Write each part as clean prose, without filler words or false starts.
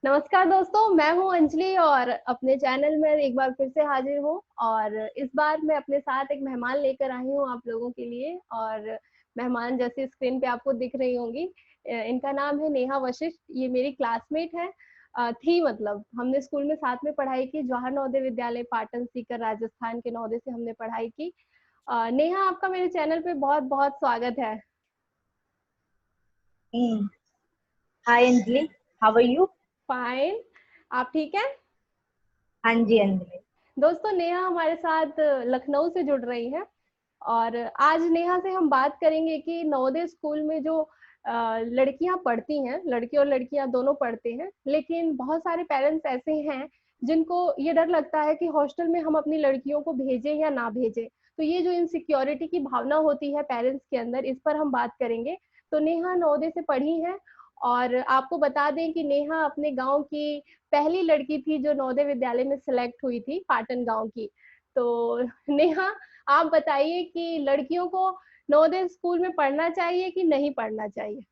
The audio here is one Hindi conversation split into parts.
नमस्कार दोस्तों, मैं हूं अंजलि और अपने चैनल में एक बार फिर से हाजिर हूं। और इस बार मैं अपने साथ एक मेहमान लेकर आई हूं आप लोगों के लिए। और मेहमान जैसे स्क्रीन पे आपको दिख रही होंगी, इनका नाम है नेहा वशिष्ठ। ये मेरी क्लासमेट है, थी मतलब हमने स्कूल में साथ में पढ़ाई की। जवाहर नवोदय विद्यालय पाटन सीकर राजस्थान के नवोदय से हमने पढ़ाई की। नेहा, आपका मेरे चैनल पे बहुत बहुत स्वागत है। Hi Anjali, how are you? Fine. आप ठीक है? हाँ जी अंजलि। दोस्तों, नेहा हमारे साथ लखनऊ से जुड़ रही है। और आज नेहा से हम बात करेंगे कि नवोदय स्कूल में जो लड़कियां पढ़ती हैं, लड़के और लड़कियां दोनों पढ़ते हैं, लेकिन बहुत सारे पेरेंट्स ऐसे हैं जिनको ये डर लगता है कि हॉस्टल में हम अपनी लड़कियों को भेजें या ना भेजें। तो ये जो इनसिक्योरिटी की भावना होती है पेरेंट्स के अंदर, इस पर हम बात करेंगे। तो नेहा नवोदय से पढ़ी है। और आपको बता दें कि नेहा अपने गांव की पहली लड़की थी जो नवोदय विद्यालय में सिलेक्ट हुई थी, पाटन गांव की। तो नेहा, आप बताइए कि लड़कियों को नवोदय स्कूल में पढ़ना चाहिए कि नहीं पढ़ना चाहिए?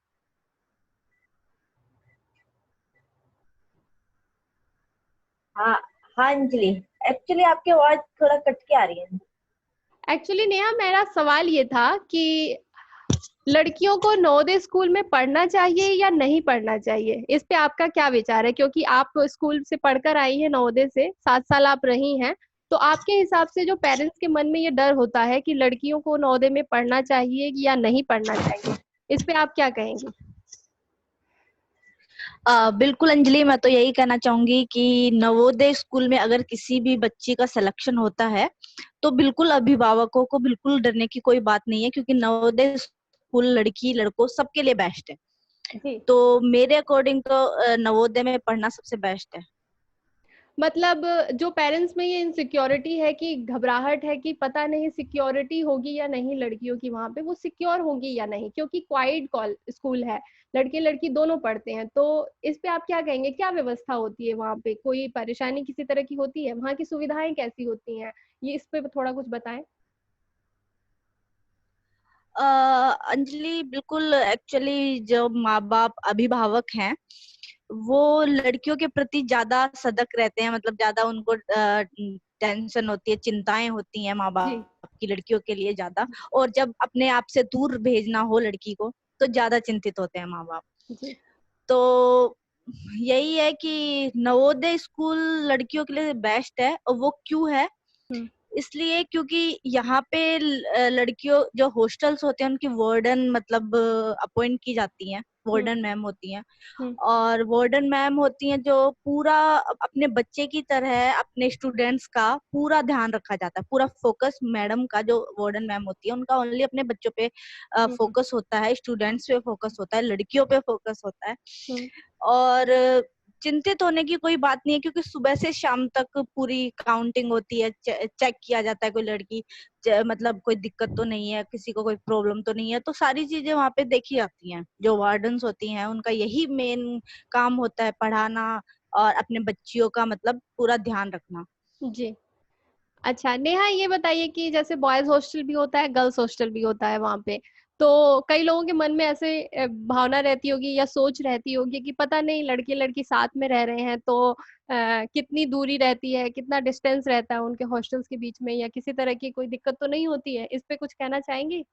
हाँ हाँ अंजलि, एक्चुअली आपकी आवाज थोड़ा कट के आ रही है। एक्चुअली नेहा, मेरा सवाल ये था कि लड़कियों को नवोदय स्कूल में पढ़ना चाहिए या नहीं पढ़ना चाहिए, इस पे आपका क्या विचार है? क्योंकि आप स्कूल से पढ़कर आई हैं, नवोदय से 7 साल आप रही हैं। तो आपके हिसाब से जो पेरेंट्स के मन में ये डर होता है कि लड़कियों को नवोदय में पढ़ना चाहिए या नहीं पढ़ना चाहिए, इस पे आप क्या कहेंगे? बिल्कुल अंजलि, मैं तो यही कहना चाहूंगी कि नवोदय स्कूल में अगर किसी भी बच्ची का सिलेक्शन होता है तो बिल्कुल अभिभावकों को बिल्कुल डरने की कोई बात नहीं है, क्योंकि नवोदय स्कूल लड़की लड़कों सबके लिए बेस्ट है। जी। तो मेरे अकॉर्डिंग तो नवोदय में पढ़ना सबसे बेस्ट है। मतलब जो पेरेंट्स में ये इनसिक्योरिटी है कि घबराहट है कि पता नहीं सिक्योरिटी होगी या नहीं, लड़कियों की वहां पे वो सिक्योर होगी या नहीं, क्योंकि क्वाइट कॉल स्कूल है, लड़के लड़की दोनों पढ़ते हैं। तो इस पे आप क्या कहेंगे? क्या व्यवस्था होती है वहां पे? कोई परेशानी किसी तरह की होती है? वहां की सुविधाएं कैसी होती हैं? ये इस पे थोड़ा कुछ बताएं। अंजलि बिल्कुल, एक्चुअली जो माँ बाप अभिभावक हैं वो लड़कियों के प्रति ज्यादा सतर्क रहते हैं, मतलब ज्यादा उनको टेंशन होती है, चिंताएं होती हैं माँ जी। बाप की लड़कियों के लिए ज्यादा। और जब अपने आप से दूर भेजना हो लड़की को तो ज्यादा चिंतित होते हैं माँ बाप। जी। तो यही है कि नवोदय स्कूल लड़कियों के लिए बेस्ट है। और वो क्यों है? हम्म। इसलिए क्योंकि यहाँ पे लड़कियों जो हॉस्टल्स होते हैं उनकी वार्डन मतलब अपॉइंट की जाती हैं, हम्म। वार्डन मैम होती हैं। हम्म। और वार्डन मैम होती हैं जो पूरा अपने बच्चे की तरह अपने स्टूडेंट्स का पूरा ध्यान रखा जाता है। पूरा फोकस मैडम का, जो वार्डन मैम होती है उनका ओनली अपने बच्चों पे हम्म। फोकस होता है, स्टूडेंट्स पे फोकस होता है, लड़कियों पे फोकस होता है। हम्म। और चिंतित होने की कोई बात नहीं है, क्योंकि सुबह से शाम तक पूरी काउंटिंग होती है, चेक किया जाता है कोई लड़की मतलब कोई दिक्कत तो नहीं है, किसी को कोई प्रॉब्लम तो नहीं है। तो सारी चीजें वहां पे देखी जाती हैं। जो वार्डन्स होती हैं उनका यही मेन काम होता है, पढ़ाना और अपने बच्चियों का मतलब पूरा ध्यान रखना। जी। अच्छा नेहा, ये बताइए कि जैसे बॉयज हॉस्टल भी होता है, गर्ल्स हॉस्टल भी होता है वहां पे। तो कई लोगों के मन में ऐसे भावना रहती होगी या सोच रहती होगी कि पता नहीं लड़के लड़की साथ में रह रहे हैं तो कितनी दूरी रहती है, कितना डिस्टेंस रहता है उनके हॉस्टल्स के बीच में, या किसी तरह की कोई दिक्कत तो नहीं होती है? इस पे कुछ कहना चाहेंगी?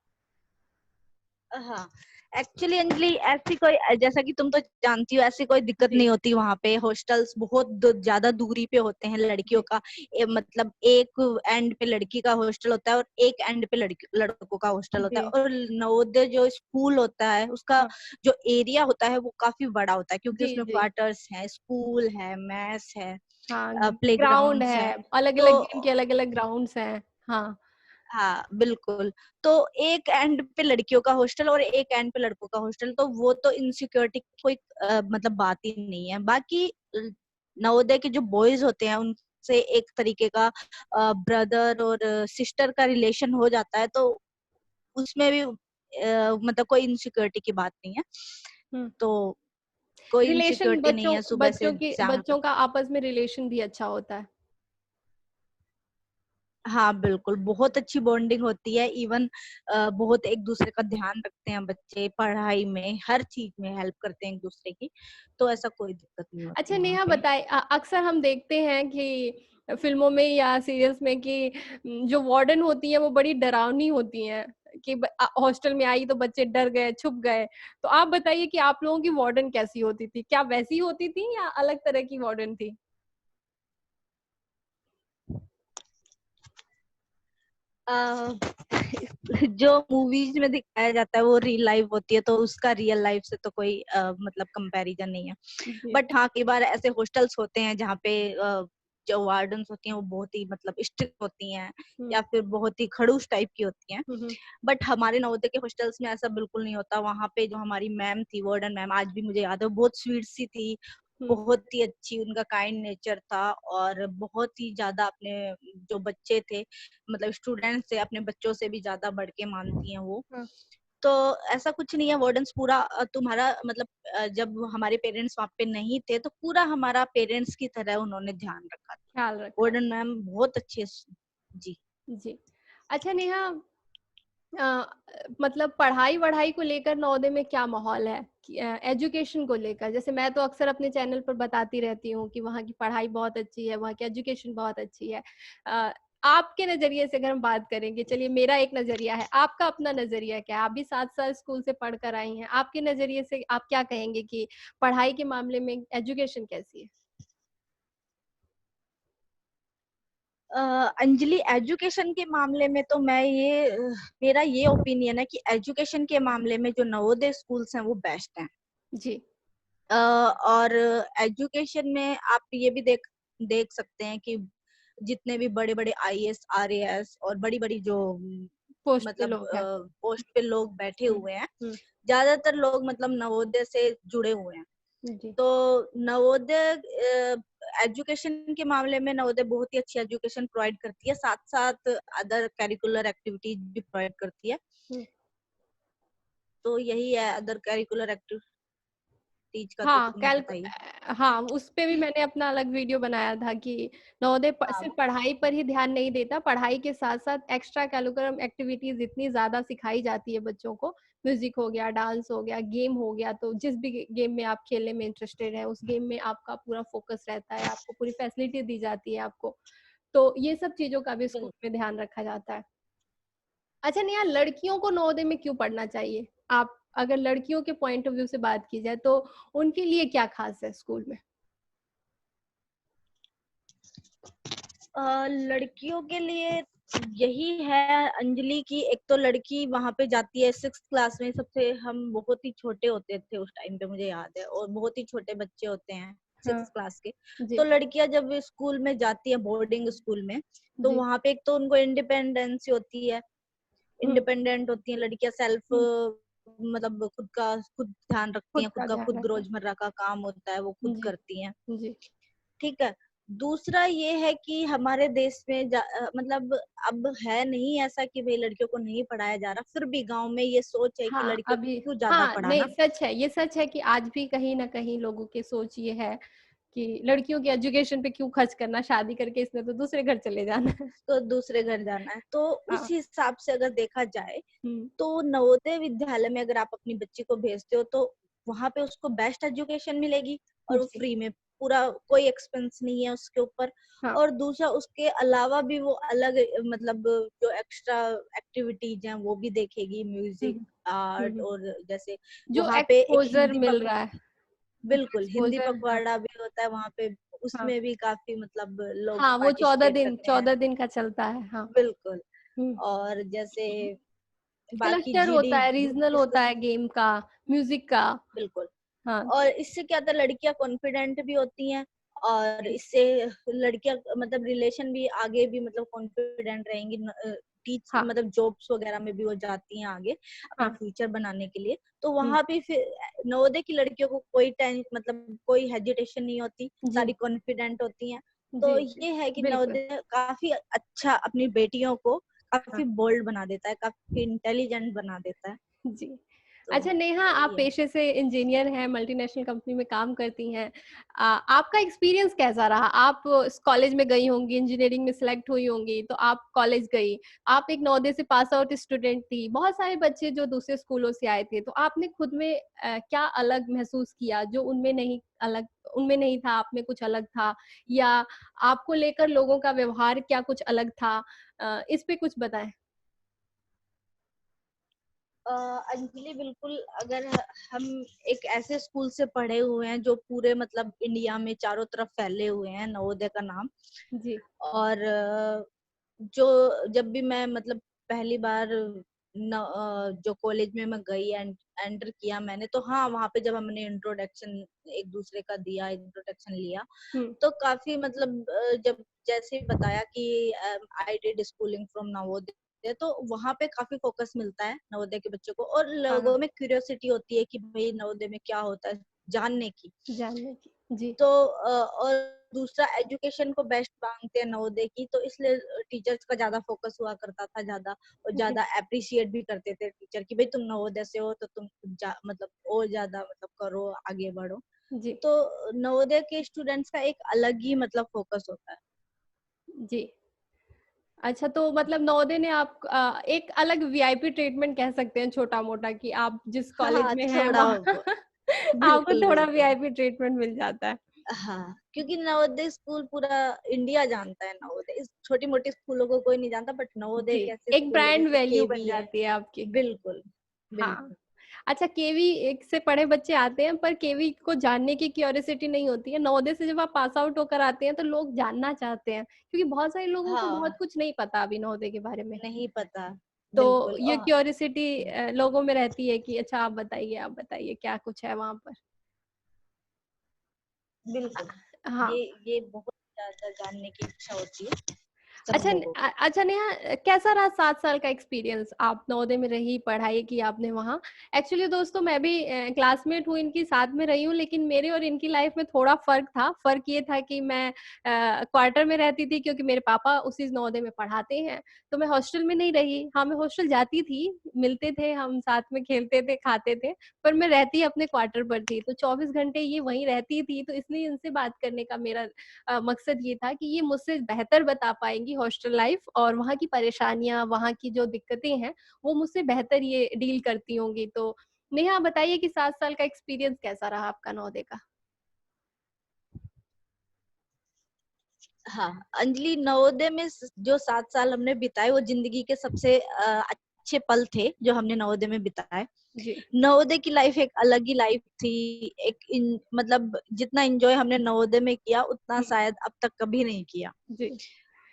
हाँ, एक्चुअली अंजलि ऐसी कोई, जैसा कि तुम तो जानती हो, ऐसी कोई दिक्कत जी। नहीं होती। वहां पे हॉस्टल्स बहुत ज्यादा दूरी पे होते हैं लड़कियों जी। का। मतलब एक एंड पे लड़की का हॉस्टल होता है और एक एंड पे लड़कों का हॉस्टल होता है। जी। और नवोदय जो स्कूल होता है उसका हाँ। जो एरिया होता है वो काफी बड़ा होता है, क्योंकि जी। उसमें जी। क्वार्टर्स है, स्कूल है, मैस है, हाँ। प्ले ग्राउंड ग्राउंड्स है, है। अलग अलग गेम के तो अलग अलग ग्राउंड्स हैं। हाँ। हाँ बिल्कुल। तो एक एंड पे लड़कियों का हॉस्टल और एक एंड पे लड़कों का हॉस्टल, तो वो तो इनसिक्योरिटी कोई मतलब बात ही नहीं है। बाकी नवोदय के जो बॉयज होते हैं उनसे एक तरीके का ब्रदर और सिस्टर का रिलेशन हो जाता है, तो उसमें भी मतलब कोई इनसिक्योरिटी की बात नहीं है। हम्म। तो कोई रिलेशन इनसिक्योरिटी नहीं बच्चों है सुबह से बच्चों की शाम तक। बच्चों का आपस में रिलेशन भी अच्छा होता है। हाँ बिल्कुल, बहुत अच्छी बॉन्डिंग होती है। इवन बहुत एक दूसरे का ध्यान रखते हैं बच्चे, पढ़ाई में हर चीज में हेल्प करते हैं एक दूसरे की, तो ऐसा कोई दिक्कत नहीं होती अच्छा वहाँ नेहा पे। बताइए, अक्सर हम देखते हैं कि फ़िल्मों में या सीरियल्स में कि जो वार्डन होती हैं वो बड़ी डरावनी होती हैं कि हॉस्टल में आई तो बच्चे डर गए, छुप गए। तो आप बताइए कि आप लोगों की वार्डन कैसी होती थी? क्या वैसी होती थी या अलग तरह की वार्डन थी? अ, जो मूवीज में दिखाया जाता है वो रियल लाइफ होती है, तो उसका रियल लाइफ से तो कोई मतलब कंपैरिजन नहीं है। जी। बट हाँ, कई बार ऐसे हॉस्टल्स होते हैं जहाँ पे जो वार्डन्स होती हैं वो बहुत ही मतलब स्ट्रिक्ट होती हैं, हुँ। या फिर बहुत ही खड़ूस टाइप की होती हैं। हुँ, हुँ। बट हमारे नवोदय के हॉस्टल्स में ऐसा बिल्कुल नहीं होता। वहाँ पे जो हमारी मैम थी, वार्डन मैम, आज भी मुझे याद है, वो बहुत स्वीट सी थी, हुँ। बहुत ही अच्छी, उनका काइंड नेचर था, और बहुत ही ज्यादा अपने जो बच्चे थे, मतलब स्टूडेंट्स थे, अपने बच्चों से भी ज्यादा बढ़ के मानती हैं वो। हाँ, तो ऐसा कुछ नहीं है, वार्डन्स पूरा तुम्हारा मतलब जब हमारे पेरेंट्स वहाँ पे नहीं थे तो पूरा हमारा पेरेंट्स की तरह उन्होंने ध्यान रखा था। ख्याल रखा। वार्डन मैम बहुत अच्छी है। जी। जी। अच्छा नेहा, अ, मतलब पढ़ाई-वढ़ाई को लेकर नवोदय में क्या माहौल है? कि एजुकेशन को लेकर, जैसे मैं तो अक्सर अपने चैनल पर बताती रहती हूँ कि वहाँ की पढ़ाई बहुत अच्छी है, वहाँ की एजुकेशन बहुत अच्छी है। अ, आपके नज़रिए से अगर हम बात करेंगे, चलिए मेरा एक नज़रिया है, आपका अपना नज़रिया क्या है? आप भी 7 साल स्कूल से पढ़ कर आई हैं, आपके नज़रिए से आप क्या कहेंगे कि पढ़ाई के मामले में एजुकेशन कैसी है? अंजलि, एजुकेशन के मामले में तो मेरा ये ओपिनियन है कि एजुकेशन के मामले में जो नवोदय स्कूल्स हैं वो बेस्ट हैं। जी। और एजुकेशन में आप ये भी देख सकते हैं कि जितने भी बड़े बड़े आईएएस आरएएस और बड़ी बड़ी जो पोस्ट पे मतलब लोग हैं। पोस्ट पे लोग बैठे हुँ, हुए हैं, हुँ। ज्यादातर लोग मतलब नवोदय से जुड़े हुए हैं। जी। तो नवोदय एजुकेशन के मामले में नवोदय बहुत ही अच्छी एजुकेशन प्रोवाइड करती है, साथ साथ अदर करिकुलर एक्टिविटीज भी प्रोवाइड करती है। हुँ। तो यही है, अदर करिकुलर एक्टिविटीज का तो हाँ, तुम्हें पता ही है। हाँ, उसपे भी मैंने अपना अलग वीडियो बनाया था कि नवोदय हाँ सिर्फ पढ़ाई पर ही ध्यान नहीं देता, पढ़ाई के साथ-साथ एक्स्ट्रा करिकुलम एक्टिविटीज़ इतनी ज़्यादा सिखाई जाती है बच्चों को। म्यूज़िक हो गया, डांस हो गया, गेम हो गया, तो जिस भी गेम में आप खेलने में इंटरेस्टेड हैं, उस गेम में आपका पूरा फ़ोकस रहता है, आपको पूरी फैसिलिटी दी जाती है आपको। तो ये सब चीज़ों का भी स्कूल में ध्यान रखा जाता है। अच्छा नेहा, लड़कियों को नवोदय में क्यों पढ़ना चाहिए? आप अगर लड़कियों के पॉइंट ऑफ व्यू से बात की जाए तो उनके लिए क्या खास है स्कूल में? लड़कियों के लिए यही है अंजलि की, एक तो लड़की वहां पे जाती है 6th क्लास में, सबसे हम बहुत ही छोटे होते थे उस टाइम पे, मुझे याद है, और बहुत ही छोटे बच्चे होते हैं हाँ, 6th क्लास के। तो जी, लड़कियां जब स्कूल में जाती है बोर्डिंग स्कूल में, तो जी। वहां पे एक तो उनको इंडिपेंडेंस होती है, हुँ, इंडिपेंडेंट होती हैं लड़कियां, सेल्फ हुँ, मतलब खुद ध्यान रखती खुद हैं, का ध्यान खुद रखना। रोजमर्रा का काम होता है वो खुद जी, करती हैं। जी। ठीक है। दूसरा ये है कि हमारे देश में मतलब अब है नहीं ऐसा कि भाई लड़कियों को नहीं पढ़ाया जा रहा, फिर भी गांव में ये सोच है कि हाँ, लड़कियों को अभी क्यों ज्यादा हाँ, नहीं पढ़ाना। सच है, ये सच है कि आज भी कहीं न कहीं लोगों की सोच ये है कि लड़कियों की एजुकेशन पे क्यों खर्च करना, शादी करके इसने तो दूसरे घर चले जाना है। तो दूसरे घर जाना है, तो उस हाँ, हिसाब से अगर देखा जाए हुँ, तो नवोदय विद्यालय में अगर आप अपनी बच्ची को भेजते हो तो वहां पे उसको बेस्ट एजुकेशन मिलेगी, और वो जी, फ्री में, पूरा कोई एक्सपेंस नहीं है उसके ऊपर। हाँ, और दूसरा उसके अलावा भी वो अलग मतलब जो एक्स्ट्रा एक्टिविटीज हैं वो भी देखेगी, हुँ, म्यूजिक, हुँ, आर्ट, हुँ। और जैसे जो वहां पे एक एक्सपोज़र मिल रहा है, जो बिल्कुल हिंदी एक्सपोज़र हाँ, पखवाड़ा भी होता है वहां पे, हाँ। उसमें भी काफी मतलब लोग हाँ, वो पार्टिसिपेट करते हैं। 14 दिन का चलता है, हाँ। बिल्कुल। हुँ। और जैसे बाकी क्लस्टर जीडी होता है, ग्रुप रीज़नल होता डिस्कशन, है गेम का, म्यूज़िक का। बिल्कुल। हाँ, और तो इससे क्या होता है, लड़कियां कॉन्फिडेंट भी होती हैं, और जी, इससे लड़कियां मतलब रिलेशन भी आगे भी मतलब कॉन्फिडेंट रहेंगी, टीच हाँ, मतलब जॉब्स वगैरह में भी वो जाती हैं आगे अपना हाँ। फ्यूचर बनाने के लिए। तो हुँ, वहां भी फिर नवोदय की लड़कियों को कोई मतलब कोई हेजिटेशन नहीं होती, जी, सारी कॉन्फिडेंट होती हैं। तो जी, जी, ये है कि बिल्कुल, नवोदय काफी अच्छा अपनी बेटियों को हाँ, काफी बोल्ड बना देता है, काफी इंटेलिजेंट बना देता है। जी। तो अच्छा नेहा, आप वही है। पेशे से इंजीनियर हैं, मल्टीनेशनल कंपनी में काम करती हैं। आपका एक्सपीरियंस कैसा रहा? आप इस कॉलेज में गई होंगी, इंजीनियरिंग में सिलेक्ट हुई होंगी, तो आप कॉलेज गई। आप एक नवोदय से पास आउट स्टूडेंट थी। बहुत सारे बच्चे जो दूसरे स्कूलों से आए थे, तो आपने खुद में क्या अलग महसूस किया जो उनमें नहीं था, आप में कुछ अलग था? या आपको लेकर लोगों का व्यवहार क्या कुछ अलग था? इस पे कुछ बताएं। अंजलि, बिल्कुल, अगर हम एक ऐसे स्कूल से पढ़े हुए हैं जो पूरे मतलब इंडिया में चारों तरफ फैले हुए हैं, नवोदय का नाम। जी। और जो जब भी मैं मतलब पहली बार जो कॉलेज में मैं गई एंड एंटर किया मैंने, तो हाँ, वहाँ पे जब हमने इंट्रोडक्शन एक दूसरे का दिया, इंट्रोडक्शन लिया, हम्म। तो काफी मतलब जब जैसे बताया कि I did schooling from Navodaya, तो वहाँ पे काफी फोकस मिलता है नवोदय के बच्चों को, और हाँ, लोगों में क्यूरियोसिटी होती है कि भाई नवोदय में क्या होता है, जानने की। जानने की। जी। तो और दूसरा, एजुकेशन को बेस्ट मांगते हैं नवोदय की, तो इसलिए टीचर्स का ज्यादा फोकस हुआ करता था, ज्यादा और जी। ज्यादा अप्रिशिएट भी करते थे टीचर कि भाई तुम नवोदय से हो तो तुम मतलब और ज्यादा मतलब करो, आगे बढ़ो। जी। तो नवोदय के स्टूडेंट्स का एक अलग ही मतलब फोकस होता है। जी। अच्छा, तो मतलब नवोदय ने आप एक अलग वीआईपी ट्रीटमेंट कह सकते हैं, छोटा मोटा, कि आप जिस हाँ कॉलेज हाँ, में हैं थोड़ा वहाँ आपको बिल्कुल थोड़ा बिल्कुल। वीआईपी ट्रीटमेंट मिल जाता है। हाँ, क्योंकि नवोदय स्कूल पूरा इंडिया जानता है, नवोदय इस छोटी मोटी स्कूलों को कोई नहीं जानता, बट नवोदय जी, एक ऐसे एक स्कूल है ब्रांड जैसे वैल्यू बन केवी है। जाती है आपकी। बिल्कुल हाँ। बिल्कुल। अच्छा, केवी एक से पढ़े बच्चे आते हैं, पर केवी को जानने की क्यूरियोसिटी नहीं होती है। नवोदय से जब आप पास आउट होकर आते हैं तो लोग जानना चाहते हैं, क्योंकि बहुत सारे लोगों को बहुत हाँ, कुछ नहीं पता अभी नवोदय के बारे में। नहीं पता। तो बिल्कुल। ये और क्यूरियोसिटी लोगों में रहती है कि अच्छा आप बताइए क्या कुछ है वहाँ पर। बिल्कुल, हाँ। ये बहुत ज्यादा जानने की इच्छा होती है सब अच्छा लोगों को। अच्छा नेहा, कैसा रहा 7 साल का एक्सपीरियंस? आप नवोदय में रही, पढ़ाई की आपने वहाँ। एक्चुअली दोस्तों, मैं भी क्लासमेट हूँ इनकी, साथ में रही हूँ, लेकिन मेरे और इनकी लाइफ में थोड़ा फर्क था। फर्क ये था कि मैं क्वार्टर में रहती थी, क्योंकि मेरे पापा उसी नवोदय में पढ़ाते हैं। तो मैं हॉस्टल में नहीं रही। हाँ, मैं हॉस्टल जाती थी, मिलते थे, हम साथ में खेलते थे, खाते थे, पर मैं रहती अपने क्वार्टर पर थी। तो 24 घंटे ये वहीं रहती थी, तो इसलिए इनसे बात करने का मेरा मकसद ये था कि ये मुझसे बेहतर बता पाएंगी हॉस्टल लाइफ और वहाँ की परेशानियां, वहाँ की जो दिक्कतें हैं, वो मुझसे बेहतर ये डील करती होंगी। तो नेहा, बताइए कि 7 साल का एक्सपीरियंस कैसा रहा आपका नवोदय का? हाँ अंजलि, नवोदय में जो 7 साल हमने बिताए वो जिंदगी के सबसे अच्छे पल थे जो हमने नवोदय में बिताए। जी। नवोदय की लाइफ एक अलग ही लाइफ थी। मतलब जितना एंजॉय हमने नवोदय में किया उतना हम्म। शायद अब तक कभी नहीं किया। जी।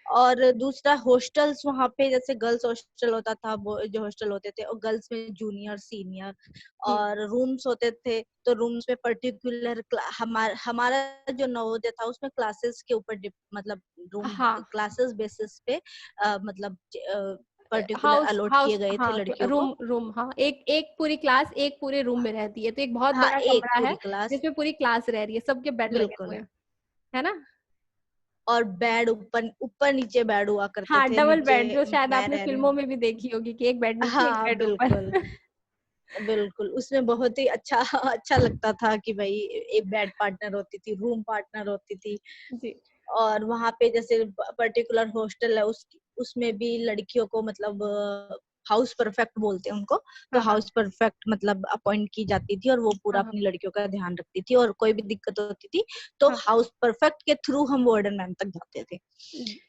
और दूसरा, हॉस्टल्स वहाँ पे जैसे गर्ल्स हॉस्टल होता था, जो हॉस्टल होते थे, और गर्ल्स में जूनियर सीनियर, हम्म। और रूम्स होते थे। तो रूम्स में पर्टिकुलर हमारा हमारा जो नवोदय था उसमें क्लासेस के ऊपर मतलब रूम हाँ। क्लासेस बेसिस पे मतलब पर्टिकुलर हाउस अलॉट किए हाउस गए थे हाँ, लड़कियों को। रूम रूम, हाँ, एक एक पूरी क्लास एक पूरे रूम में रहती है, तो एक बहुत हाँ, बड़ा एक कमरा है पूरी क्लास। जिसमें पूरी क्लास रह रही है, सबके बेड लगे हुए बिल्कुल। हैं, है ना? और बेड ऊपर ऊपर नीचे बेड हुआ करते हाँ, थे, डबल नीचे बेड, जो शायद मैं आपने रह रही फिल्मों हूँ। में भी देखी होगी कि एक बेड नीचे, एक हाँ बेड ऊपर। बिल्कुल बिल्कुल, उसमें बहुत ही अच्छा अच्छा लगता था कि भाई एक बेड पार्टनर होती थी, रूम पार्टनर होती थी। जी। और वहां पे जैसे पर्टिकुलर हॉस्टल है, उसमें भी लड़कियों को मतलब हाउस परफेक्ट बोलते हैं उनको। तो हाँ, हाँ, हाउस परफेक्ट मतलब अपॉइंट की जाती थी और वो पूरा हाँ, हाँ, अपनी लड़कियों का ध्यान रखती थी, और कोई भी दिक्कत होती थी तो हाँ। हाउस परफेक्ट के थ्रू हम वार्डन मैम तक जाते थे।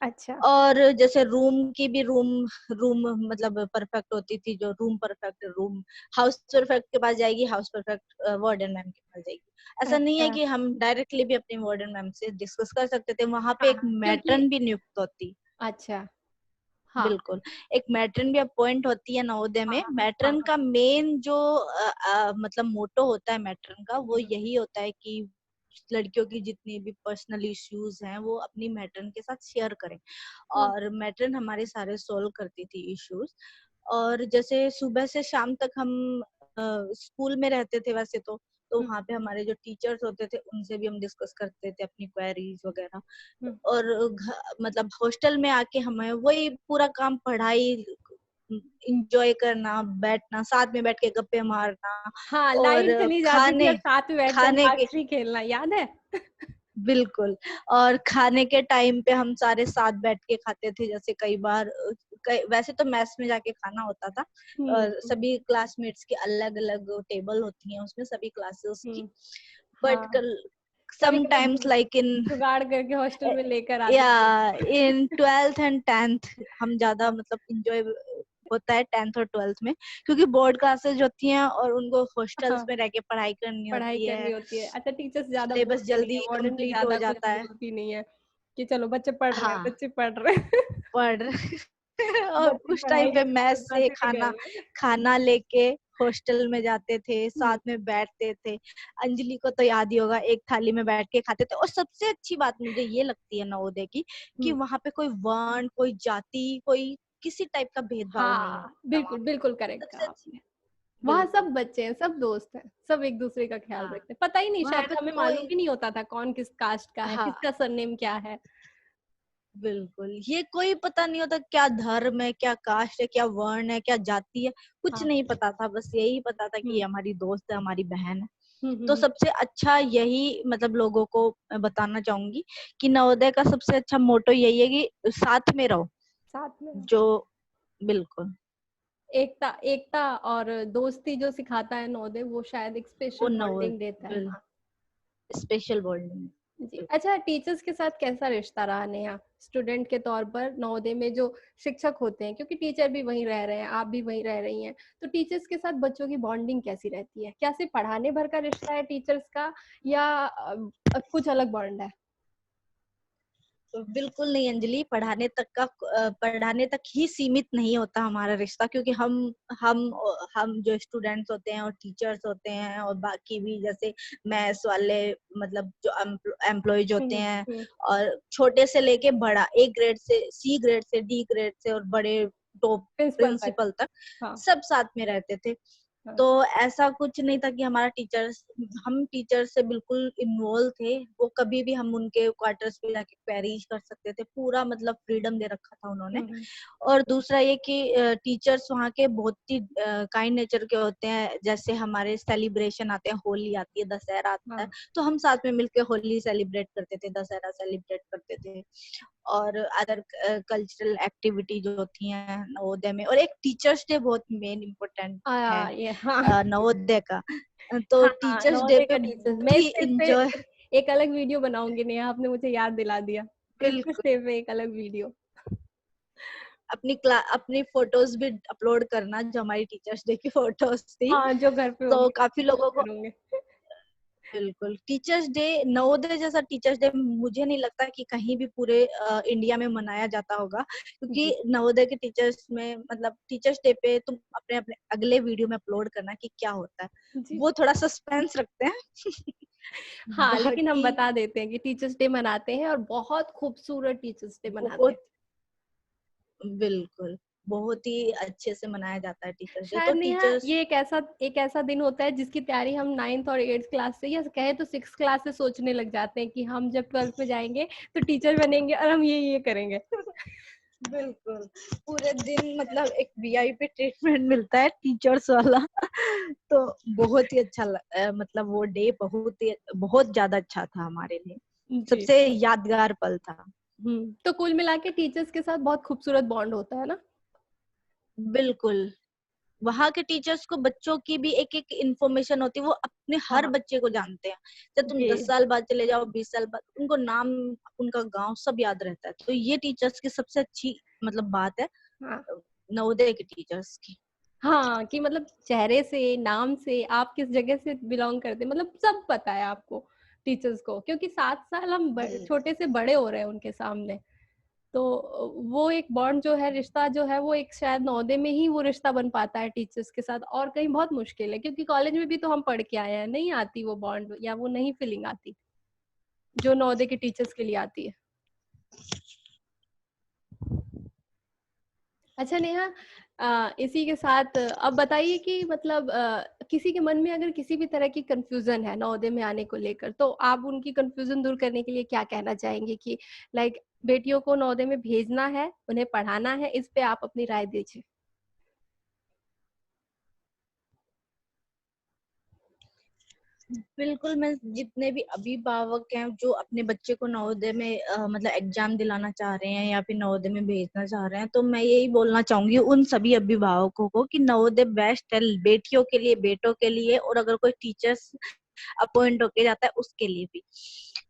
अच्छा। और जैसे रूम की भी रूम रूम मतलब परफेक्ट होती थी, जो room perfect room house perfect के पास जाएगी, हाउस परफेक्ट वार्डन मैम के पास जाएगी। ऐसा नहीं है अच्छा। कि हम डायरेक्टली भी अपने वार्डन मैम से डिस्कस कर सकते थे, वहां पे हाँ, एक क्योंकि मैट्रन भी नियुक्त होती। अच्छा। हाँ, बिल्कुल, एक मैट्रन भी अपॉइंट होती है नवोदय हाँ, में। हाँ, हाँ, मैट्रन हाँ, का मेन जो मतलब मोटो होता है मैट्रन का, वो हम्म, यही होता है कि लड़कियों की जितनी भी पर्सनल इश्यूज हैं वो अपनी मैट्रन के साथ शेयर करें, हम्म, और मैट्रन हमारे सारे सॉल्व करती थी इश्यूज। और जैसे सुबह से शाम तक हम स्कूल में रहते थे वैसे तो हम्म, वहाँ पे हमारे जो टीचर्स होते थे उनसे भी हम डिस्कस करते थे अपनी क्वेरीज वगैरह। हम्म, और मतलब हॉस्टल में आके हमें वही पूरा काम, पढ़ाई इंजॉय करना, बैठना, साथ में बैठ के गप्पे मारना, हाँ, और लाइन चली जाती थी खाने और साथ में बैठ के खाने के अंताक्षरी खेलना, याद है? बिल्कुल। और खाने के टाइम पे हम सारे साथ बैठ के खाते थे। जैसे कई बार वैसे तो मेस में जाके खाना होता था, हुँ, सभी क्लासमेट्स की अलग अलग टेबल होती है उसमें सभी क्लासेस की, हुँ, बट हाँ, समटाइम्स कभी-कभी लाइक इन जुगाड़ करके हॉस्टल में लेकर आते या थे। इन 12th एंड 10th हम ज्यादा मतलब इंजॉय होता है 10th और 12th में, क्योंकि बोर्ड क्लासेस होती हैं और उनको हॉस्टल्स हाँ, में रह के पढ़ाई करनी पढ़ाई होती करनी है। होती है। अच्छा, टीचर्स ज़्यादा सिलेबस बोलते नहीं जल्दी है, वार्डन भी कंप्लीट हो ज़्यादा कुछ जाता है। बोलती नहीं है कि चलो बच्चे पढ़ रहे हैं, हाँ, बच्चे पढ़ रहे हैं। पढ़ और बच्चे उस टाइम पढ़ाएँगे पे तो मेस से बदमाशी भी करेंगे। खाना लेके हॉस्टल में जाते थे, हुँ, साथ में बैठते थे। अंजलि को तो याद ही होगा, एक थाली में बैठ के खाते थे। और सबसे अच्छी बात मुझे ये लगती है नवोदय की, कि हुँ। वहाँ पे कोई वर्ण, कोई जाति, कोई किसी टाइप का भेदभाव नहीं हाँ, होता वहाँ बिल्कुल, पे। बिल्कुल करेक्ट सबसे कहा अच्छी आपने। वहाँ सब बिल्कुल, बच्चे हैं, सब दोस्त हैं, सब एक-दूसरे का ख़्याल हाँ, रखते हैं। पता ही नहीं वहाँ शायद पे हमें मालूम कोई भी नहीं होता था कौन किस कास्ट का है, हाँ। किसका सरनेम क्या है। बिल्कुल, ये कोई पता नहीं होता क्या धर्म है, क्या कास्ट है, क्या वर्ण है, क्या जाति है, कुछ हाँ। नहीं पता था। बस यही पता था कि हुँ। ये हमारी दोस्त है, हमारी बहन है। हुँ, हुँ, तो हुँ। सबसे अच्छा यही मतलब लोगों को बताना चाहूंगी कि नवोदय का सबसे अच्छा मोटो यही है कि साथ में रहो। साथ में जो बिल्कुल, एकता एकता और दोस्ती जो सिखाता है नवोदय वो शायद एक वो स्पेशल नवो बॉन्डिंग देता है। बिल हाँ, स्पेशल बॉन्डिंग। जी। अच्छा, टीचर्स के साथ कैसा रिश्ता रहा नेहा? स्टूडेंट के तौर पर नवोदय में जो शिक्षक होते हैं क्योंकि टीचर भी वहीं रह रहे हैं, आप भी वहीं रह रही हैं, तो टीचर्स के साथ बच्चों की बॉन्डिंग कैसी रहती है? क्या सिर्फ पढ़ाने भर का रिश्ता है टीचर्स का या कुछ अलग बॉन्ड है? तो बिल्कुल नहीं अंजलि, पढ़ाने तक ही सीमित नहीं होता हमारा रिश्ता, क्योंकि हम जो स्टूडेंट्स होते हैं और टीचर्स होते हैं और बाकी भी जैसे मैथ्स वाले मतलब जो एम्प्लॉयज हुँ, होते हुँ, हैं, हुँ। और छोटे से लेके बड़ा ए ग्रेड से सी ग्रेड से डी ग्रेड से और बड़े टॉप प्रिंसिपल तक। प्रिंसिपल तक हाँ, सब साथ में रहते थे। हाँ। तो ऐसा कुछ नहीं था कि हम टीचर से बिल्कुल इन्वॉल्व थे। वो कभी भी हम उनके क्वार्टर्स पे जाके क्वेरीज कर सकते थे। पूरा मतलब फ्रीडम दे रखा था उन्होंने। हुँ, हुँ। और दूसरा ये कि टीचर्स वहाँ के बहुत ही काइंड नेचर के होते हैं। जैसे हमारे सेलिब्रेशन आते हैं, होली आती है, दशहरा आता है, हाँ। तो हम साथ में मिलके होली सेलिब्रेट करते थे, दशहरा सेलिब्रेट करते थे। और अदर कल्चरल एक्टिविटी जो होती हैं नवोदय में, और एक टीचर्स डे बहुत मेन इम्पोर्टेंट है ये हाँ। नवोदय का। तो हाँ, हाँ, टीचर्स डे नवोदय पे का टीचर्स मैं बहुत ही इस पे एंजॉय एक अलग वीडियो बनाऊँगी नेहा, आपने मुझे याद दिला दिया। टीचर्स बिल्कुल डे पे एक अलग वीडियो। अपनी फोटोज भी अपलोड करना, जो हमारी टीचर्स डे की फोटोज थी। हाँ, जो घर पे तो होंगी काफी पोस्ट लोगों को करूँगी। बिल्कुल टीचर्स डे, नवोदय जैसा टीचर्स डे मुझे नहीं लगता कि कहीं भी पूरे इंडिया में मनाया जाता होगा, क्योंकि जी, नवोदय के टीचर्स में मतलब टीचर्स डे पे तुम अपने अपने अगले वीडियो में अपलोड करना कि क्या होता है। जी। वो थोड़ा सस्पेंस रखते हैं। हाँ, लेकिन हम बाकी बता देते हैं कि टीचर्स डे मनाते हैं और बहुत खूबसूरत टीचर्स डे मनाते हैं। बहुत बिल्कुल बहुत ही अच्छे से मनाया जाता है टीचर्स डे। तो शायद नेहा टीचर्स ये एक ऐसा दिन होता है जिसकी तैयारी हम 9th और 8th क्लास से या कहे तो 6th क्लास से सोचने लग जाते हैं कि हम जब 12th में जाएँगे तो टीचर बनेंगे और हम ये करेंगे। बिल्कुल पूरे दिन मतलब एक वीआईपी ट्रीटमेंट मिलता है टीचर्स वाला। तो बहुत ही मतलब वो डे बहुत ज्यादा अच्छा था हमारे लिए। जी। सबसे यादगार पल था। तो कुल मिला के टीचर्स के साथ बहुत खूबसूरत बॉन्ड होता है ना? बिल्कुल वहाँ के टीचर्स को बच्चों की भी एक एक इन्फॉर्मेशन होती है, वो अपने हर हाँ, बच्चे को जानते हैं। जब तुम जी। 10 साल बाद चले जाओ, 20 साल बाद, उनको नाम, उनका गांव सब याद रहता है। तो ये टीचर्स की सबसे अच्छी मतलब बात है हाँ। नवोदय के टीचर्स की। हाँ, कि मतलब चेहरे से, नाम से, आप किस जगह से बिलॉन्ग करते हैं, मतलब सब पता है आपको टीचर्स को क्योंकि 7 साल हम छोटे से बड़े हो रहे हैं उनके सामने। तो वो एक बॉन्ड जो है, रिश्ता जो है वो एक शायद नवोदय में ही वो रिश्ता बन पाता है टीचर्स के साथ और कहीं बहुत मुश्किल है क्योंकि कॉलेज में भी तो हम पढ़ के आए हैं, नहीं आती वो बॉन्ड या वो नहीं फीलिंग आती, जो नवोदय के टीचर्स के लिए आती है। अच्छा नेहा, इसी के साथ अब बताइए कि मतलब किसी के मन में अगर किसी भी तरह की कंफ्यूजन है नवोदय में आने को लेकर तो आप उनकी कंफ्यूजन दूर करने के लिए क्या कहना चाहेंगे कि लाइक बेटियों को नवोदय में भेजना है, उन्हें पढ़ाना है, इस पे आप अपनी राय दीजिए। बिल्कुल, मैं जितने भी अभिभावक हैं जो अपने बच्चे को नवोदय में मतलब एग्जाम दिलाना चाह रहे हैं या फिर नवोदय में भेजना चाह रहे हैं, तो मैं यही बोलना चाहूंगी उन सभी अभिभावकों को कि नवोदय बेस्ट है बेटियों के लिए, बेटों के लिए, और अगर कोई टीचर्स अपॉइंट होके जाता है उसके लिए भी,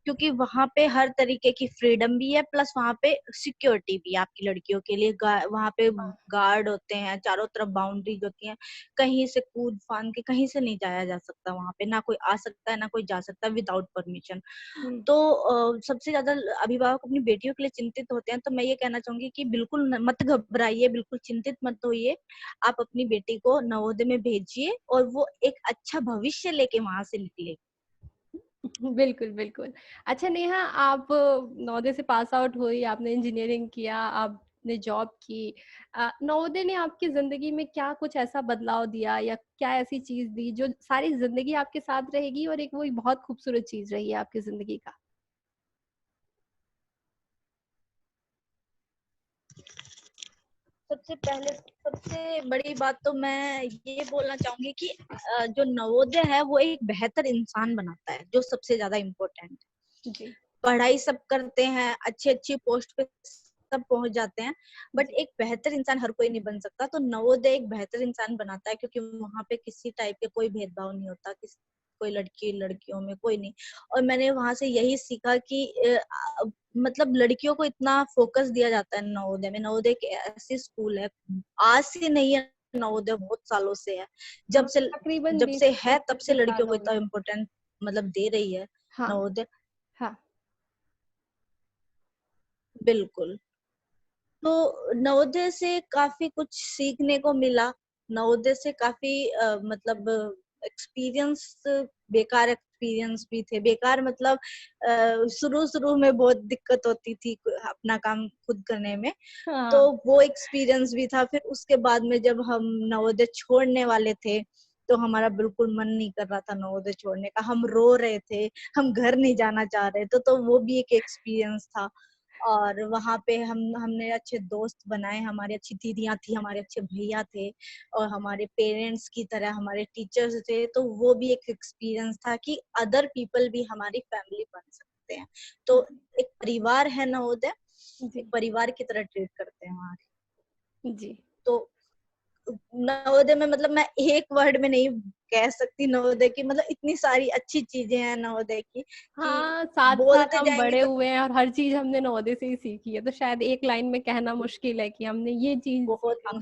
क्योंकि वहां पे हर तरीके की फ्रीडम भी है, प्लस वहां पे सिक्योरिटी भी है आपकी लड़कियों के लिए। वहां पे हाँ। गार्ड होते हैं, चारों तरफ बाउंड्रीज होती हैं, कहीं से कूद फान के कहीं से नहीं जाया जा सकता, वहां पे ना कोई आ सकता है ना कोई जा सकता है विदाउट परमिशन। हम्म। तो सबसे ज्यादा अभिभावक अपनी बेटियों के लिए चिंतित होते हैं, तो मैं ये कहना चाहूंगी कि बिल्कुल मत घबराइए, बिल्कुल चिंतित मत होइए, आप अपनी बेटी को नवोदय में भेजिए और वो एक अच्छा भविष्य लेके वहां से निकले। बिल्कुल, बिल्कुल। अच्छा नेहा, आप नवोदय से पास आउट हुई, आपने इंजीनियरिंग किया, आपने जॉब की। नवोदय ने आपकी ज़िंदगी में क्या कुछ ऐसा बदलाव दिया या क्या ऐसी चीज़ दी जो सारी ज़िंदगी आपके साथ रहेगी और एक वो एक बहुत खूबसूरत चीज़ रही है आपकी ज़िंदगी का? सबसे पहले सबसे बड़ी बात तो मैं ये बोलना चाहूंगी कि जो नवोदय है वो एक बेहतर इंसान बनाता है, जो सबसे ज्यादा इम्पोर्टेंट है। जी, पढ़ाई सब करते हैं, अच्छी अच्छी पोस्ट पे सब पहुंच जाते हैं, बट जी। एक बेहतर इंसान हर कोई नहीं बन सकता। तो नवोदय एक बेहतर इंसान बनाता है, क्योंकि वहां पे किसी टाइप के कोई भेदभाव नहीं होता, किसी कोई लड़की लड़कियों में कोई नहीं। और मैंने वहां से यही सीखा कि मतलब लड़कियों को इतना फोकस दिया जाता है नवोदय में। नवोदय एक ऐसी स्कूल है, आज से नहीं है, नवोदय बहुत सालों से है। हाँ, तकरीबन जब 20 से से है तब से 25 लड़कियों साल को हो गए। इतना इम्पोर्टेंट मतलब दे रही है हाँ, नवोदय। हाँ। बिल्कुल। तो नवोदय से काफी कुछ सीखने को मिला। नवोदय से काफी मतलब एक्सपीरियंस, बेकार एक्सपीरियंस भी थे। बेकार मतलब शुरू शुरू में बहुत दिक्कत होती थी अपना काम खुद करने में, तो हाँ। वो एक्सपीरियंस भी था। फिर उसके बाद में जब हम नवोदय छोड़ने वाले थे, तो हमारा बिल्कुल मन नहीं कर रहा था नवोदय छोड़ने का, हम रो रहे थे, हम घर नहीं जाना चाह रहे थे। तो वो भी एक एक्सपीरियंस था। और वहां पे हमने अच्छे दोस्त बनाए, हमारी अच्छी दीदियां थी, हमारे अच्छे भैया थे, और हमारे पेरेंट्स की तरह हमारे टीचर्स थे। तो वो भी एक एक्सपीरियंस था कि अदर पीपल भी हमारी फैमिली बन सकते हैं। तो एक परिवार है नवोदय, एक जी, परिवार की तरह ट्रीट करते हैं वहाँ। जी। तो नवोदय में मतलब मैं एक वर्ड में नहीं कह सकती नवोदय की, मतलब इतनी सारी अच्छी चीजें हैं नवोदय की कि हाँ, साथ-साथ बोलते हम जाएंगे बड़े तो हुए हैं और हर चीज़ हमने नवोदय से ही सीखी है, तो शायद एक लाइन में कहना मुश्किल है कि हमने ये चीज़ बहुत। सीखा।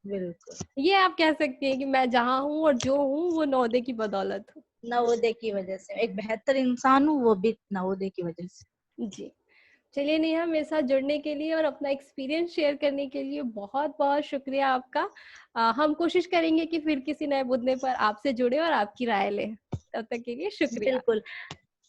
बिल्कुल। ये आप कह सकती हैं कि मैं जहाँ हूँ और जो हूँ वो नवोदय की बदौलत हूँ। नवोदय की वजह से एक बेहतर इंसान हूँ, वो भी नवोदय की वजह से। जी। चलिए नेहा, मेरे साथ जुड़ने के लिए और अपना एक्सपीरियंस शेयर करने के लिए बहुत-बहुत शुक्रिया आपका। हम कोशिश करेंगे कि फिर किसी नए मुद्दे पर आपसे जुड़े और आपकी राय लें। तब तक के लिए शुक्रिया। बिल्कुल।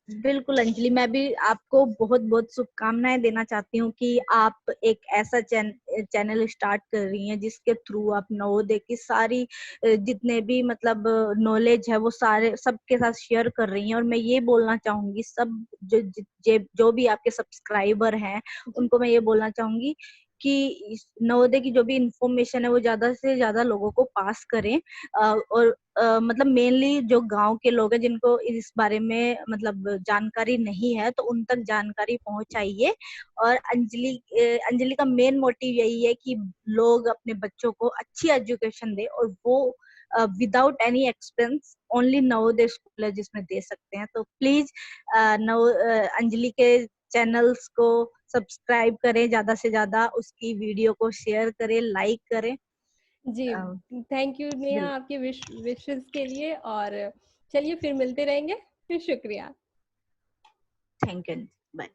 बिल्कुल अंजलि, मैं भी आपको बहुत बहुत शुभकामनाएं देना चाहती हूँ कि आप एक ऐसा चैनल स्टार्ट कर रही हैं जिसके थ्रू आप नवोदय की सारी जितने भी मतलब नॉलेज है वो सारे सबके साथ शेयर कर रही हैं। और मैं ये बोलना चाहूंगी सब जो भी आपके सब्सक्राइबर हैं जी, उनको मैं ये बोलना चाहूंगी कि नवोदय की जो भी इंफॉर्मेशन है वो ज्यादा से ज्यादा लोगों को पास करें। और मतलब मेनली जो गांव के लोग हैं जिनको इस बारे में मतलब जानकारी नहीं है, तो उन तक जानकारी पहुंचाइए। और अंजलि का मेन मोटिव यही है कि लोग अपने बच्चों को अच्छी एजुकेशन दे, और वो without any expense, only Navodaya school है जिसमें दे सकते हैं। तो प्लीज अंजलि के चैनल्स को सब्सक्राइब करें, ज्यादा से ज्यादा उसकी वीडियो को शेयर करें, लाइक करें। जी। थैंक यू नेहा बिल्कुल। आपके विशेस के लिए और चलिए फिर मिलते रहेंगे। फिर शुक्रिया। Thank you. बाय।